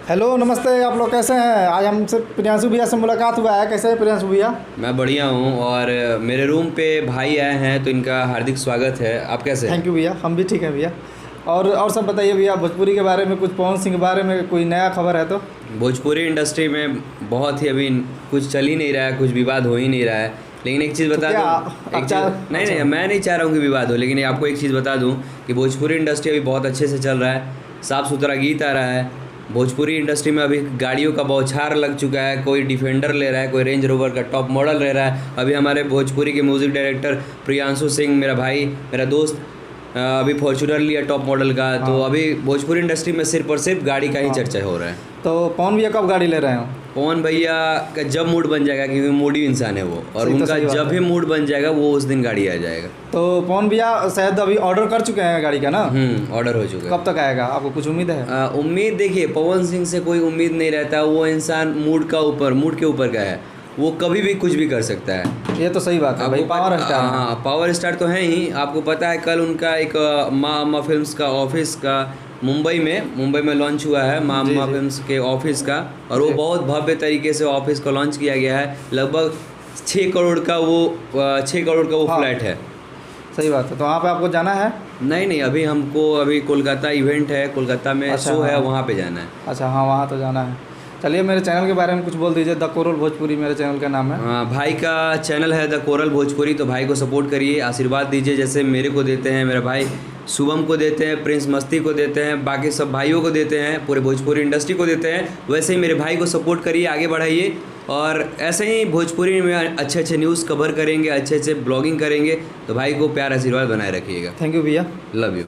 Hello नमस्ते, आप लोग कैसे हैं। आज हमसे प्रियांशु भैया से मुलाकात हुआ है। कैसे है प्रियांशु भैया? मैं बढ़िया हूँ और मेरे रूम पे भाई आए हैं तो इनका हार्दिक स्वागत है। आप कैसे हैं? थैंक यू भैया, हम भी ठीक हैं भैया। और सब बताइए भैया, भोजपुरी के बारे में कुछ, पवन सिंह के बारे में कोई नया खबर है तो? भोजपुरी इंडस्ट्री में बहुत ही अभी कुछ चल ही नहीं रहा है, कुछ विवाद हो ही नहीं रहा है। लेकिन एक चीज़ बता दूँ, नहीं, मैं नहीं चाह रहा हूँ कि विवाद हो, लेकिन आपको एक चीज़ बता दूँ कि भोजपुरी इंडस्ट्री अभी बहुत अच्छे से चल रहा है, साफ़ सुथरा गीत आ रहा है। भोजपुरी इंडस्ट्री में अभी गाड़ियों का बौछार लग चुका है, कोई डिफेंडर ले रहा है, कोई रेंज रोवर का टॉप मॉडल ले रहा है। अभी हमारे भोजपुरी के म्यूज़िक डायरेक्टर प्रियांशु सिंह, मेरा भाई, मेरा दोस्त, अभी फॉर्च्यूनर लिया टॉप मॉडल का। तो अभी भोजपुरी इंडस्ट्री में सिर्फ और सिर्फ गाड़ी का ही चर्चा हो रहा है। तो पवन भैया कब गाड़ी ले रहे हो? पवन भैया का जब मूड बन जाएगा, क्योंकि मूडी इंसान है वो, और उनका जब भी मूड बन जाएगा वो उस दिन गाड़ी आ जाएगा। तो पवन भैया शायद अभी ऑर्डर कर चुके हैं गाड़ी का ना? ऑर्डर हो चुका है। कब तक आएगा, आपको कुछ उम्मीद है? उम्मीद देखिए, पवन सिंह से कोई उम्मीद नहीं रहता। वो इंसान मूड के ऊपर का है, वो कभी भी कुछ भी कर सकता है। ये तो सही बात है भाई, पावर स्टार। हाँ, पावर स्टार तो है ही। आपको पता है कल उनका एक माँ अम्मा फिल्म्स का ऑफिस का मुंबई में लॉन्च हुआ है, माँ अम्मा फिल्म्स के ऑफिस का, और वो बहुत भव्य तरीके से ऑफिस को लॉन्च किया गया है। लगभग 6 करोड़ का वो फ्लैट है। सही बात है। तो वहाँ पे आपको जाना है? नहीं, अभी कोलकाता इवेंट है, कोलकाता में शो है, वहाँ पे जाना है। अच्छा, हाँ, वहाँ तो जाना है। चलिए, मेरे चैनल के बारे में कुछ बोल दीजिए। द कोरल भोजपुरी मेरे चैनल का नाम है। भाई का चैनल है द कोरल भोजपुरी, तो भाई को सपोर्ट करिए, आशीर्वाद दीजिए, जैसे मेरे को देते हैं, मेरा भाई शुभम को देते हैं, प्रिंस मस्ती को देते हैं, बाकी सब भाइयों को देते हैं, पूरे भोजपुरी इंडस्ट्री को देते हैं। वैसे ही मेरे भाई को सपोर्ट करिए, आगे बढ़ाइए, और ऐसे ही भोजपुरी में अच्छे न्यूज़ कवर करेंगे, अच्छे ब्लॉगिंग करेंगे। तो भाई को प्यार आशीर्वाद बनाए रखिएगा। थैंक यू भैया, लव यू।